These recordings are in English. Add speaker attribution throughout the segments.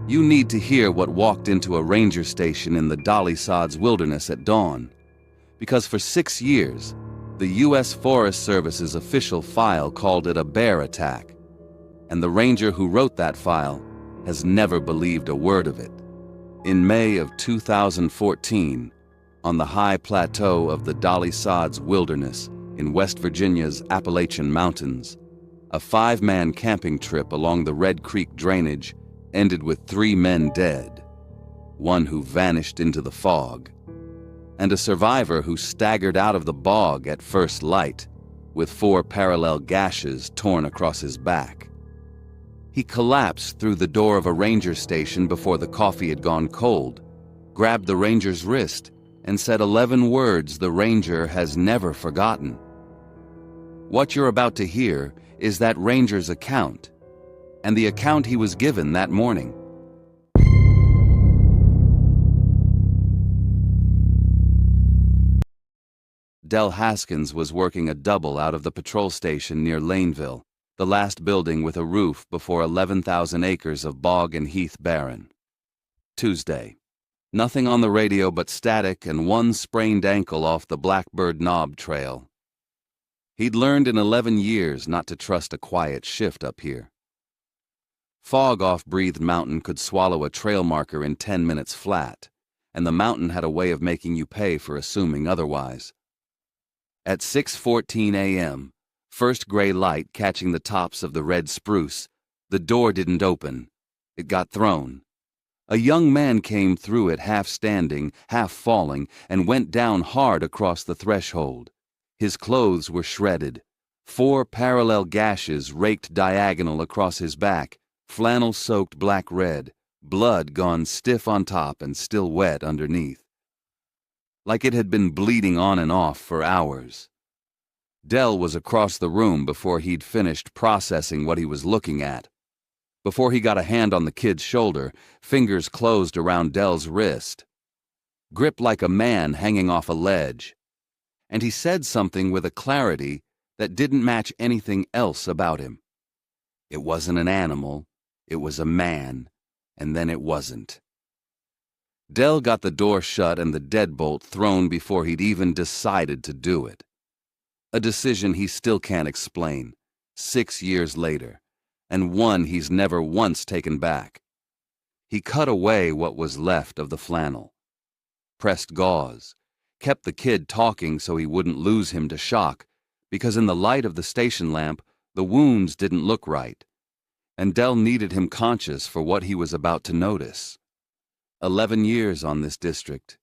Speaker 1: You need to hear what walked into a ranger station in the Dolly Sods Wilderness at dawn, because for 6 years, the U.S. Forest Service's official file called it a bear attack, and the ranger who wrote that file has never believed a word of it. In May of 2014, on the high plateau of the Dolly Sods Wilderness in West Virginia's Appalachian Mountains, a 5-man camping trip along the Red Creek drainage ended with 3 men dead, one who vanished into the fog, and a survivor who staggered out of the bog at first light with 4 parallel gashes torn across his back. He collapsed through the door of a ranger station before the coffee had gone cold, grabbed the ranger's wrist, and said 11 words the ranger has never forgotten. What you're about to hear is that ranger's account, and the account he was given that morning. Del Haskins was working a double out of the patrol station near Laneville, the last building with a roof before 11,000 acres of bog and heath barren. Tuesday. Nothing on the radio but static and 1 sprained ankle off the Blackbird Knob Trail. He'd learned in 11 years not to trust a quiet shift up here. Fog off Breathed Mountain could swallow a trail marker in 10 minutes flat, and the mountain had a way of making you pay for assuming otherwise. At 6:14 a.m., first gray light catching the tops of the red spruce, the door didn't open. It got thrown. A young man came through it half standing, half falling, and went down hard across the threshold. His clothes were shredded. 4 parallel gashes raked diagonal across his back, flannel-soaked black-red, blood gone stiff on top and still wet underneath, like it had been bleeding on and off for hours. Del was across the room before he'd finished processing what he was looking at. Before he got a hand on the kid's shoulder, fingers closed around Del's wrist. Grip like a man hanging off a ledge. And he said something with a clarity that didn't match anything else about him. It wasn't an animal, it was a man, and then it wasn't. Del got the door shut and the deadbolt thrown before he'd even decided to do it. A decision he still can't explain, 6 years later, and one he's never once taken back. He cut away what was left of the flannel, pressed gauze, kept the kid talking so he wouldn't lose him to shock, because in the light of the station lamp, the wounds didn't look right, and Del needed him conscious for what he was about to notice. 11 years on this district.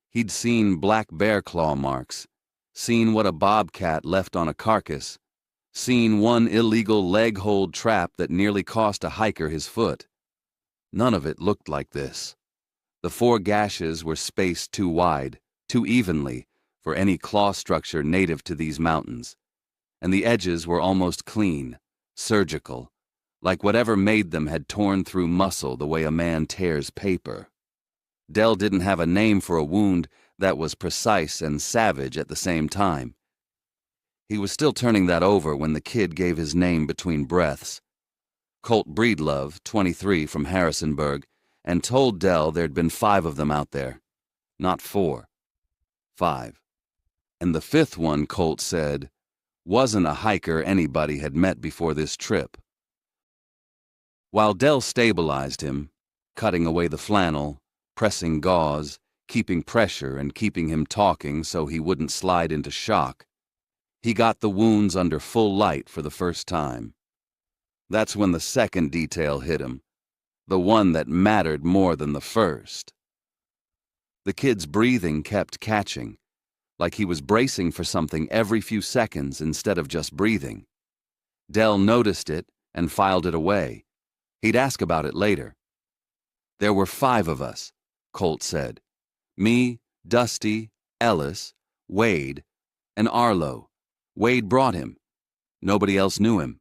Speaker 1: He'd seen black bear claw marks, seen what a bobcat left on a carcass, seen one illegal leg-hold trap that nearly cost a hiker his foot. None of it looked like this. The 4 gashes were spaced too wide, too evenly, for any claw structure native to these mountains, and the edges were almost clean, surgical, like whatever made them had torn through muscle the way a man tears paper. Del didn't have a name for a wound that was precise and savage at the same time. He was still turning that over when the kid gave his name between breaths. Colt Breedlove, 23, from Harrisonburg, and told Del there'd been 5 of them out there. Not 4. 5. And the 5th one, Colt said, wasn't a hiker anybody had met before this trip. While Del stabilized him, cutting away the flannel, pressing gauze, keeping pressure and keeping him talking so he wouldn't slide into shock, he got the wounds under full light for the first time. That's when the second detail hit him, the one that mattered more than the first. The kid's breathing kept catching, like he was bracing for something every few seconds instead of just breathing. Del noticed it and filed it away. He'd ask about it later. There were 5 of us, Colt said. Me, Dusty, Ellis, Wade, and Arlo. Wade brought him. Nobody else knew him.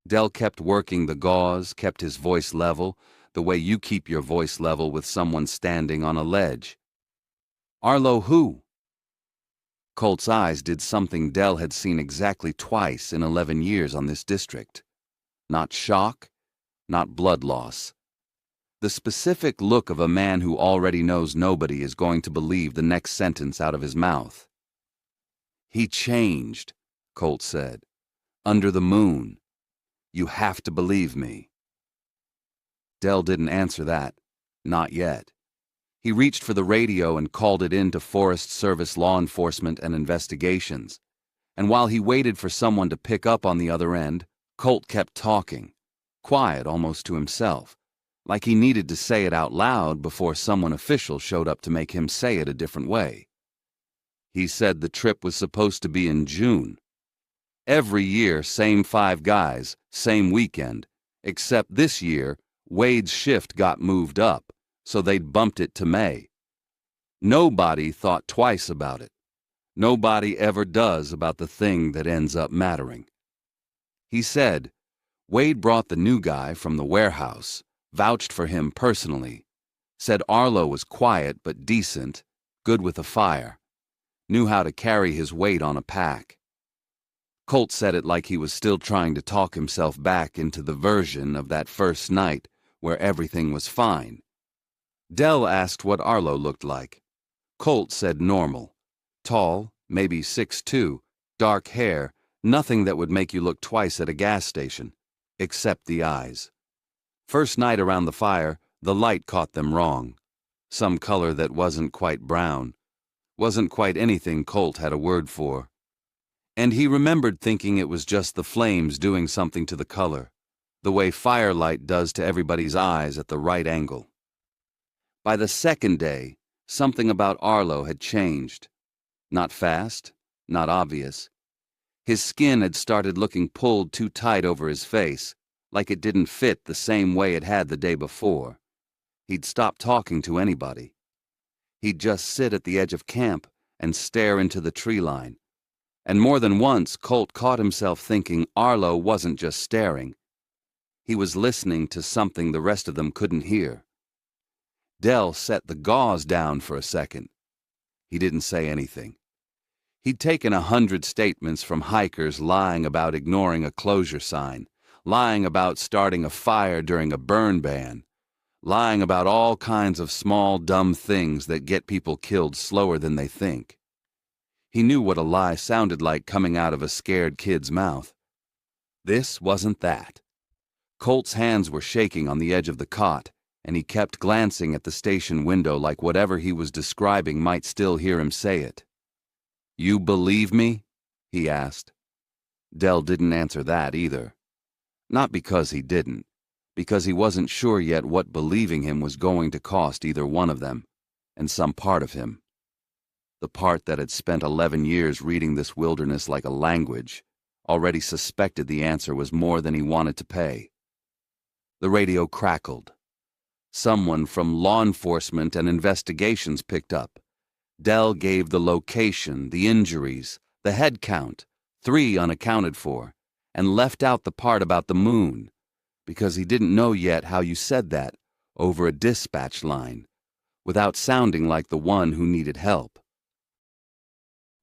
Speaker 1: Del kept working the gauze, kept his voice level, the way you keep your voice level with someone standing on a ledge. Arlo who? Colt's eyes did something Del had seen exactly twice in 11 years on this district. Not shock, not blood loss, The specific look of a man who already knows nobody is going to believe the next sentence out of his mouth. "He changed," Colt said. "Under the moon. You have to believe me." Del didn't answer that. Not yet. He reached for the radio and called it in to Forest Service law enforcement and investigations. And while he waited for someone to pick up on the other end, Colt kept talking, quiet almost to himself, like he needed to say it out loud before someone official showed up to make him say it a different way. He said the trip was supposed to be in June. Every year, same 5 guys, same weekend, except this year, Wade's shift got moved up, so they'd bumped it to May. Nobody thought twice about it. Nobody ever does about the thing that ends up mattering. He said, Wade brought the new guy from the warehouse, vouched for him personally, said Arlo was quiet but decent, good with a fire, knew how to carry his weight on a pack. Colt said it like he was still trying to talk himself back into the version of that first night where everything was fine. Del asked what Arlo looked like. Colt said normal. Tall, maybe 6'2", dark hair, nothing that would make you look twice at a gas station, except the eyes. First night around the fire, the light caught them wrong. Some color that wasn't quite brown. Wasn't quite anything Colt had a word for. And he remembered thinking it was just the flames doing something to the color, the way firelight does to everybody's eyes at the right angle. By the second day, something about Arlo had changed. Not fast, not obvious. His skin had started looking pulled too tight over his face, like it didn't fit the same way it had the day before. He'd stopped talking to anybody. He'd just sit at the edge of camp and stare into the tree line. And more than once, Colt caught himself thinking Arlo wasn't just staring. He was listening to something the rest of them couldn't hear. Del set the gauze down for a second. He didn't say anything. He'd taken 100 statements from hikers lying about ignoring a closure sign, lying about starting a fire during a burn ban, lying about all kinds of small, dumb things that get people killed slower than they think. He knew what a lie sounded like coming out of a scared kid's mouth. This wasn't that. Colt's hands were shaking on the edge of the cot, and he kept glancing at the station window like whatever he was describing might still hear him say it. "You believe me?" he asked. Del didn't answer that either. Not because he didn't, because he wasn't sure yet what believing him was going to cost either one of them, and some part of him. The part that had spent 11 years reading this wilderness like a language, already suspected the answer was more than he wanted to pay. The radio crackled. Someone from law enforcement and investigations picked up. Del gave the location, the injuries, the head count, 3 unaccounted for, and left out the part about the moon, because he didn't know yet how you said that over a dispatch line, without sounding like the one who needed help.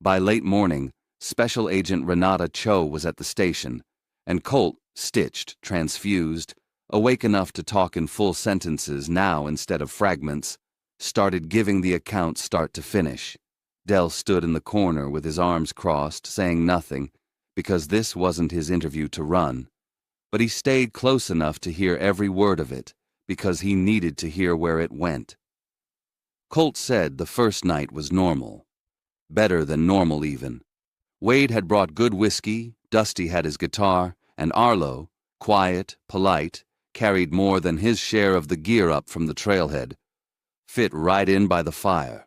Speaker 1: By late morning, Special Agent Renata Cho was at the station, and Colt, stitched, transfused, awake enough to talk in full sentences now instead of fragments, started giving the account start to finish. Del stood in the corner with his arms crossed, saying nothing, because this wasn't his interview to run. But he stayed close enough to hear every word of it, because he needed to hear where it went. Colt said the first night was normal. Better than normal, even. Wade had brought good whiskey, Dusty had his guitar, and Arlo, quiet, polite, carried more than his share of the gear up from the trailhead, fit right in by the fire.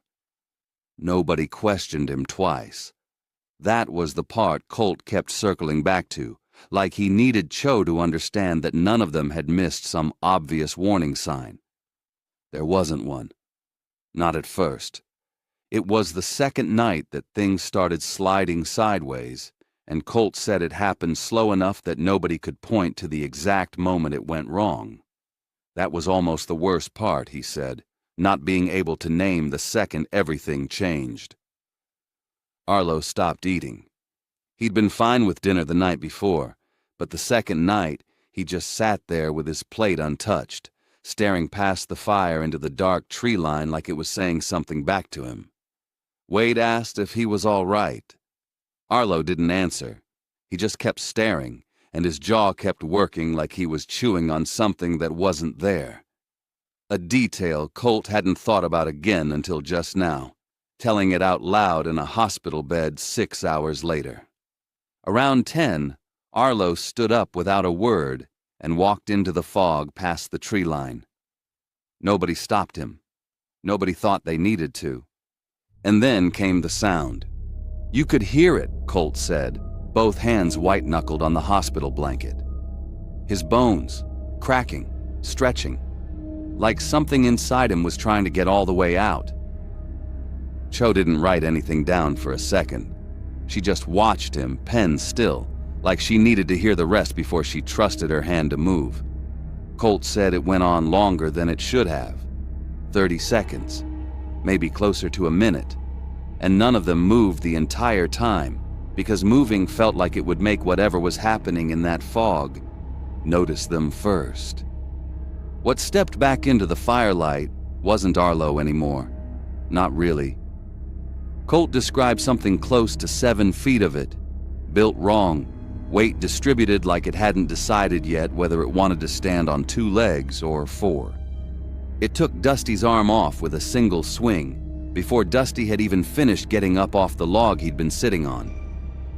Speaker 1: Nobody questioned him twice. That was the part Colt kept circling back to, like he needed Cho to understand that none of them had missed some obvious warning sign. There wasn't one. Not at first. It was the second night that things started sliding sideways, and Colt said it happened slow enough that nobody could point to the exact moment it went wrong. That was almost the worst part, he said, not being able to name the second everything changed. Arlo stopped eating. He'd been fine with dinner the night before, but the second night he just sat there with his plate untouched, staring past the fire into the dark tree line like it was saying something back to him. Wade asked if he was all right. Arlo didn't answer. He just kept staring, and his jaw kept working like he was chewing on something that wasn't there. A detail Colt hadn't thought about again until just now, telling it out loud in a hospital bed 6 hours later. Around 10, Arlo stood up without a word and walked into the fog past the tree line. Nobody stopped him. Nobody thought they needed to. And then came the sound. You could hear it, Colt said, both hands white-knuckled on the hospital blanket. His bones, cracking, stretching, like something inside him was trying to get all the way out. Cho didn't write anything down for a second. She just watched him, pen still, like she needed to hear the rest before she trusted her hand to move. Colt said it went on longer than it should have. 30 seconds, maybe closer to a minute, and none of them moved the entire time, because moving felt like it would make whatever was happening in that fog notice them first. What stepped back into the firelight wasn't Arlo anymore. Not really. Colt described something close to 7 feet of it, built wrong, weight distributed like it hadn't decided yet whether it wanted to stand on 2 legs or 4. It took Dusty's arm off with a single swing, before Dusty had even finished getting up off the log he'd been sitting on.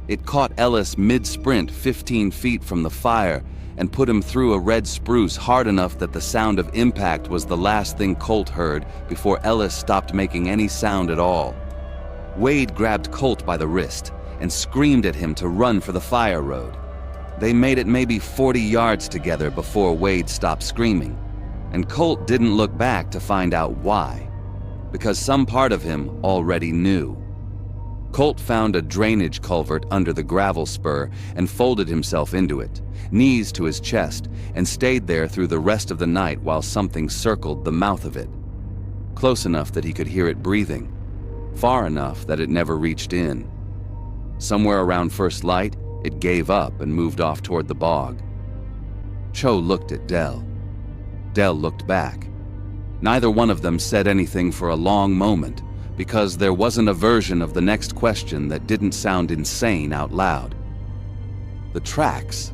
Speaker 1: It caught Ellis mid-sprint 15 feet from the fire and put him through a red spruce hard enough that the sound of impact was the last thing Colt heard before Ellis stopped making any sound at all. Wade grabbed Colt by the wrist and screamed at him to run for the fire road. They made it maybe 40 yards together before Wade stopped screaming, and Colt didn't look back to find out why, because some part of him already knew. Colt found a drainage culvert under the gravel spur and folded himself into it, knees to his chest, and stayed there through the rest of the night while something circled the mouth of it. Close enough that he could hear it breathing, far enough that it never reached in. Somewhere around first light, it gave up and moved off toward the bog. Cho looked at Del. Del looked back. Neither one of them said anything for a long moment, because there wasn't a version of the next question that didn't sound insane out loud. The tracks,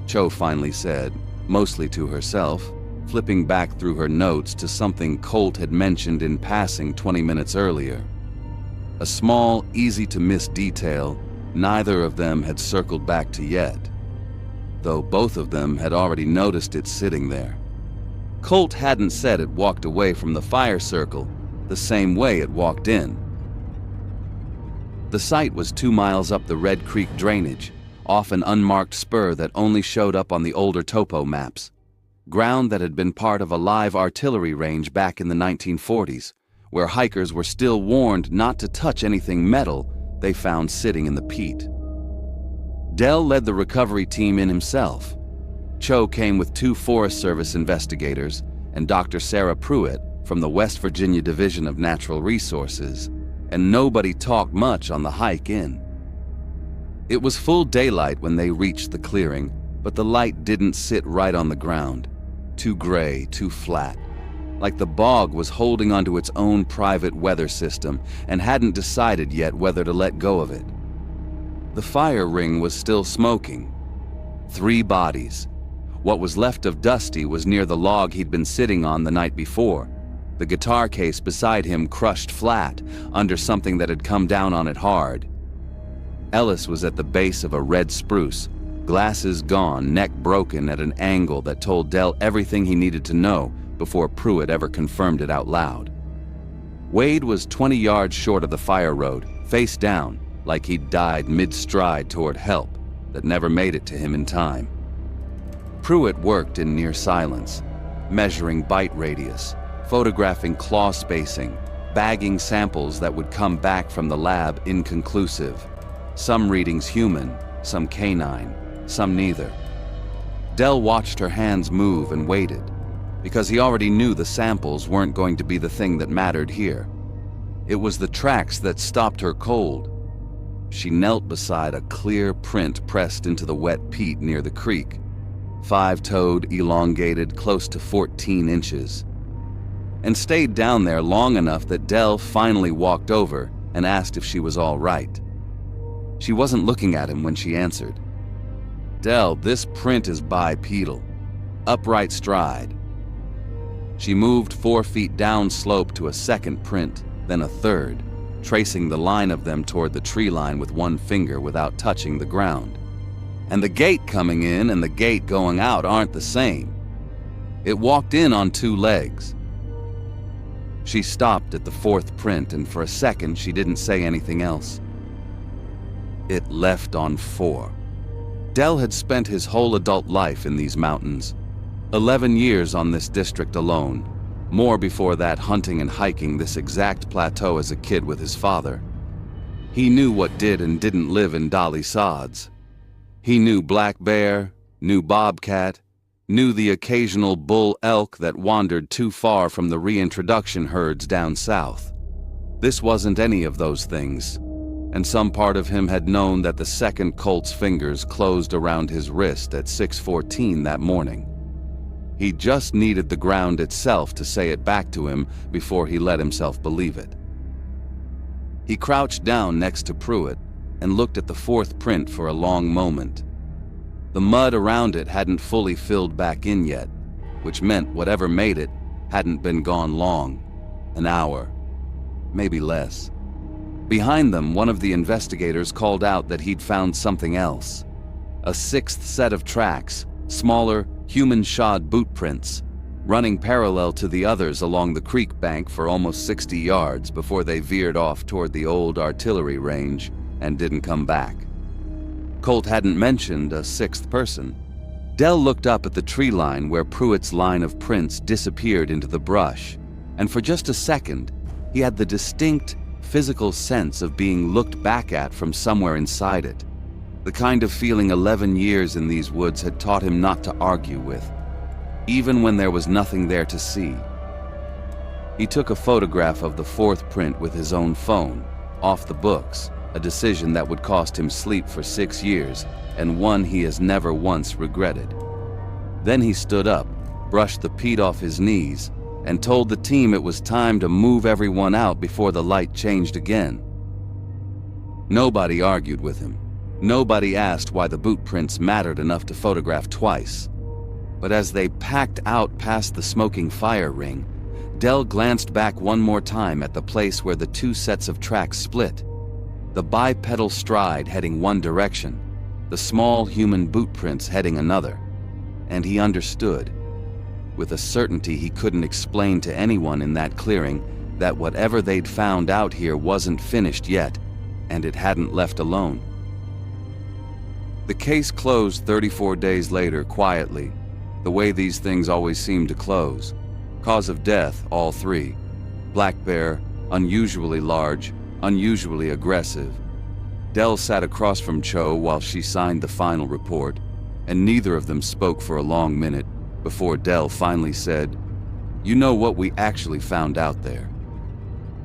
Speaker 1: Cho finally said, mostly to herself, flipping back through her notes to something Colt had mentioned in passing 20 minutes earlier. A small, easy-to-miss detail neither of them had circled back to yet, though both of them had already noticed it sitting there. Colt hadn't said it walked away from the fire circle the same way it walked in. The site was 2 miles up the Red Creek drainage, off an unmarked spur that only showed up on the older topo maps. Ground that had been part of a live artillery range back in the 1940s, where hikers were still warned not to touch anything metal they found sitting in the peat. Del led the recovery team in himself. Cho came with 2 Forest Service investigators and Dr. Sarah Pruitt from the West Virginia Division of Natural Resources, and nobody talked much on the hike in. It was full daylight when they reached the clearing, but the light didn't sit right on the ground. Too gray, too flat, like the bog was holding onto its own private weather system and hadn't decided yet whether to let go of it. The fire ring was still smoking. 3 bodies. What was left of Dusty was near the log he'd been sitting on the night before, the guitar case beside him crushed flat under something that had come down on it hard. Ellis was at the base of a red spruce, glasses gone, neck broken at an angle that told Del everything he needed to know before Pruitt ever confirmed it out loud. Wade was 20 yards short of the fire road, face down, like he'd died mid-stride toward help that never made it to him in time. Pruitt worked in near silence, measuring bite radius, photographing claw spacing, bagging samples that would come back from the lab inconclusive. Some readings human, some canine, some neither. Del watched her hands move and waited, because he already knew the samples weren't going to be the thing that mattered here. It was the tracks that stopped her cold. She knelt beside a clear print pressed into the wet peat near the creek, 5-toed, elongated, close to 14 inches, and stayed down there long enough that Del finally walked over and asked if she was all right. She wasn't looking at him when she answered. "Del, this print is bipedal. Upright stride." She moved 4 feet down slope to a second print, then a third, tracing the line of them toward the tree line with one finger without touching the ground. And the gate coming in and the gate going out aren't the same. It walked in on 2 legs. She stopped at the 4th print, and for a second she didn't say anything else. It left on 4. Del had spent his whole adult life in these mountains. 11 years on this district alone. More before that hunting and hiking this exact plateau as a kid with his father. He knew what did and didn't live in Dolly Sods. He knew black bear, knew bobcat, knew the occasional bull elk that wandered too far from the reintroduction herds down south. This wasn't any of those things, and some part of him had known that the second colt's fingers closed around his wrist at 6:14 that morning. He just needed the ground itself to say it back to him before he let himself believe it. He crouched down next to Pruitt and looked at the 4th print for a long moment. The mud around it hadn't fully filled back in yet, which meant whatever made it hadn't been gone long. An hour, maybe less. Behind them, one of the investigators called out that he'd found something else. A 6th set of tracks, smaller, human-shod boot prints, running parallel to the others along the creek bank for almost 60 yards before they veered off toward the old artillery range and didn't come back. Colt hadn't mentioned a 6th person. Del looked up at the tree line where Pruitt's line of prints disappeared into the brush, and for just a second, he had the distinct, physical sense of being looked back at from somewhere inside it. The kind of feeling 11 years in these woods had taught him not to argue with, even when there was nothing there to see. He took a photograph of the 4th print with his own phone, off the books, a decision that would cost him sleep for 6 years, and one he has never once regretted. Then he stood up, brushed the peat off his knees, and told the team it was time to move everyone out before the light changed again. Nobody argued with him. Nobody asked why the boot prints mattered enough to photograph twice. But as they packed out past the smoking fire ring, Del glanced back one more time at the place where the 2 sets of tracks split. The bipedal stride heading one direction, the small human boot prints heading another. And he understood, with a certainty he couldn't explain to anyone in that clearing, that whatever they'd found out here wasn't finished yet, and it hadn't left alone. The case closed 34 days later quietly, the way these things always seem to close. Cause of death, all 3. Black bear, unusually large, unusually aggressive. Del sat across from Cho while she signed the final report, and neither of them spoke for a long minute before Del finally said, "You know what we actually found out there?"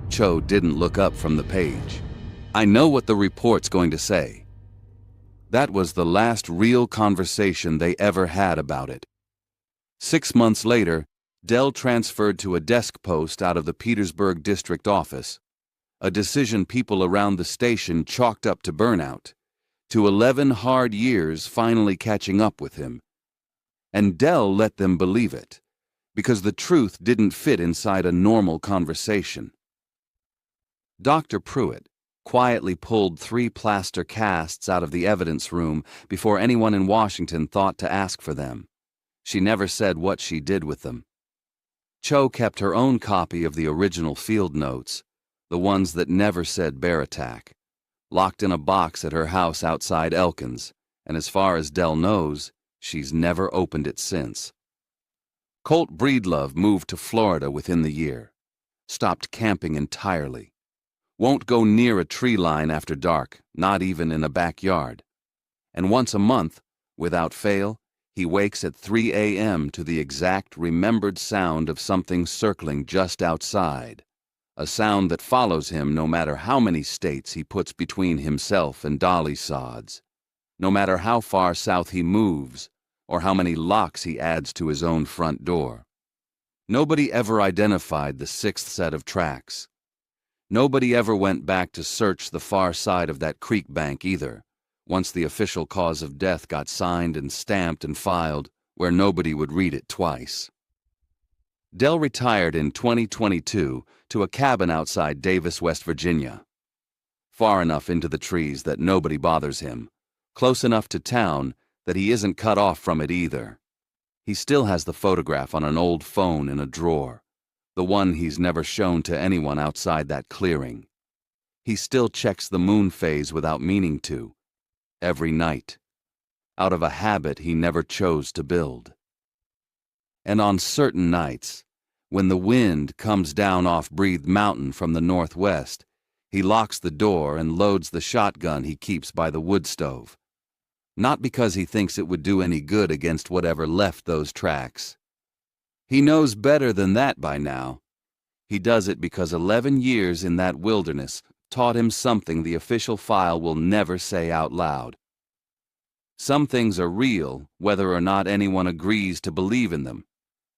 Speaker 1: Cho didn't look up from the page. "I know what the report's going to say." That was the last real conversation they ever had about it. 6 months later, Del transferred to a desk post out of the Petersburg district office, a decision people around the station chalked up to burnout, to 11 hard years finally catching up with him. And Del let them believe it, because the truth didn't fit inside a normal conversation. Dr. Pruitt quietly pulled 3 plaster casts out of the evidence room before anyone in Washington thought to ask for them. She never said what she did with them. Cho kept her own copy of the original field notes, the ones that never said bear attack, locked in a box at her house outside Elkins, and as far as Del knows, she's never opened it since. Colt Breedlove moved to Florida within the year, stopped camping entirely. Won't go near a tree line after dark, not even in a backyard. And once a month, without fail, he wakes at 3 a.m. to the exact remembered sound of something circling just outside, a sound that follows him no matter how many states he puts between himself and Dolly Sods, no matter how far south he moves, or how many locks he adds to his own front door. Nobody ever identified the sixth set of tracks. Nobody ever went back to search the far side of that creek bank either, once the official cause of death got signed and stamped and filed where nobody would read it twice. Del retired in 2022 to a cabin outside Davis, West Virginia. Far enough into the trees that nobody bothers him, close enough to town that he isn't cut off from it either. He still has the photograph on an old phone in a drawer, the one he's never shown to anyone outside that clearing. He still checks the moon phase without meaning to, every night, out of a habit he never chose to build. And on certain nights, when the wind comes down off Breathed Mountain from the northwest, he locks the door and loads the shotgun he keeps by the wood stove. Not because he thinks it would do any good against whatever left those tracks. He knows better than that by now. He does it because 11 years in that wilderness taught him something the official file will never say out loud. Some things are real, whether or not anyone agrees to believe in them,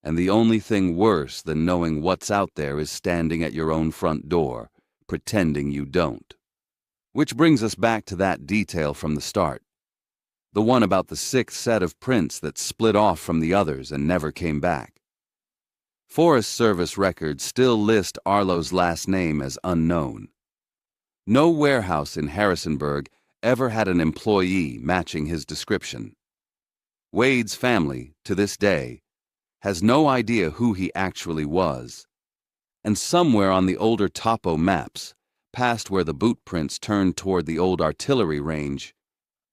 Speaker 1: and the only thing worse than knowing what's out there is standing at your own front door, pretending you don't. Which brings us back to that detail from the start. The one about the sixth set of prints that split off from the others and never came back. Forest Service records still list Arlo's last name as unknown. No warehouse in Harrisonburg ever had an employee matching his description. Wade's family, to this day, has no idea who he actually was. And somewhere on the older topo maps, past where the boot prints turned toward the old artillery range,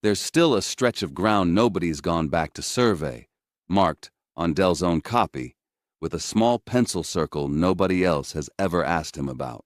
Speaker 1: there's still a stretch of ground nobody's gone back to survey, marked, on Del's own copy, with a small pencil circle nobody else has ever asked him about.